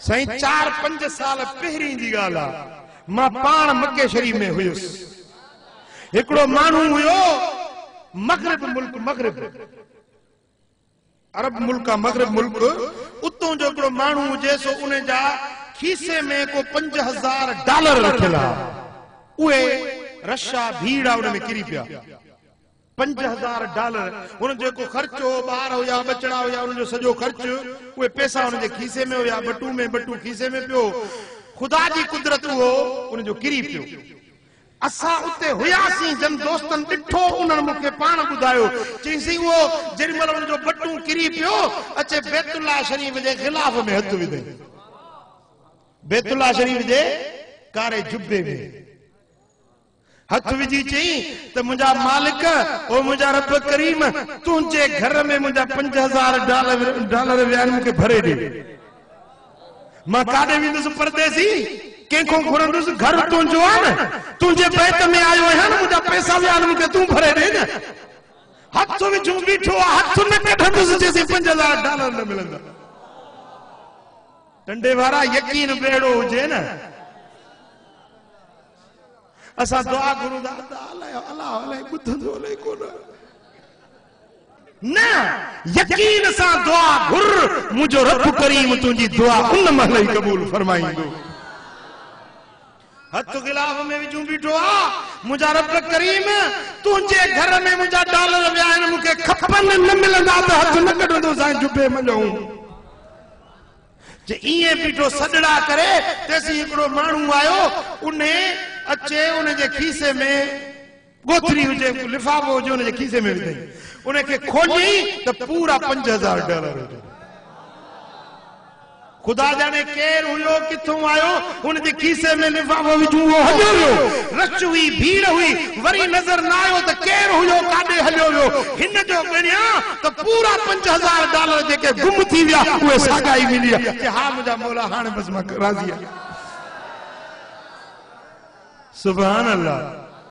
सही 4-5 साल पहिरीं जी ॻाल्हि आहे। मां पाण मके शरीफ में हुयुस। हिकिड़ो माण्हू हुयो मगरिब मुल्क, मगरिब अरब मुल्क, मगरिब मुल्क, उतों जो हिकिड़ो माण्हू हुजे सो उन जा खीसे में को $5000 रखियल आहे। उहे रशा भीड़ आहे, उन में किरी पिया। $5000 उन जो को ख़र्चो, ॿार हुया, बचड़ा हुया, उन जो सॼो ख़र्च, उहे पैसा उन जे खीसे में हुया, बटू में बटू खीसे में पियो। खुदा जी कुदरत वो उन जो किरी पियो। असां उते हुयासीं, जन दोस्तन ॾिठो, उन्हनि मूंखे पाण ॿुधायो, चईसीं वो जेॾीमहिल उन जो बटू किरी पियो अचे बैतुल्लाह शरीफ जे ख़िलाफ़ में हथ विधई। बैतुल्लाह शरीफ जे कारे जुब्बे में हथ विझी चई त मुंहिंजा मालिक, ओ मुंहिंजा रब करीम, तुंहिंजे घर में मुंहिंजा $5000 विया आहिनि, मूंखे भरे ॾे। मां काॾे वेंदुसि परदेसी, कंहिंखो घुरंदुसि, घर तुंहिंजो आहे न, तुंहिंजे बैत में आयो आहियां न, मुंहिंजा पैसा विया आहिनि, मूंखे तूं भरे ॾे न। हथ विझूं बीठो आहे, हथ न कढंदुसि, चएसि $5000 न मिलंदा। टंडे वारा यकीन बेड़ो हुजे न। असां दुआ घुरूं था, अलाह अलाए ॿुधंदो अलाए कोन, न यकीन सां दुआ घुर, मुंहिंजो रब करीम तुंहिंजी दुआ उन महिल ई क़बूल फरमाईंदो। हथ गिलाफ में विझूं बीठो आहे, मुंहिंजा रब करीम, तुंहिंजे घर में मुंहिंजा $, विया आहिनि, मूंखे खपनि, न मिलंदा त हथ न कढंदो, साईं जुबे मञूं। जे ईअं बीठो सॾड़ा करे, तेसी हिकिड़ो माण्हू आयो, उन अचे, उन जे खीसे में गोथरी हुजे, लिफाफो हुजे, उन जे खीसे में विधई। उनखे खोली त पूरा $5000 हुजे। खुदा जाने केर हुयो, किथों आयो, उन जे खीसे में लिफाफो विझूं, वो हलियो वियो। रश हुई, भीड़ हुई, वरी नज़र न आयो त केर हुयो, काॾे हलियो वियो। हिन जो ॻणिया त पूरा $5000 जेके गुम थी विया, उहे साॻाई मिली आहे। कि हा मुंहिंजा मौला, हाणे बस मां राज़ी आहियां। सुभान अल्लाह।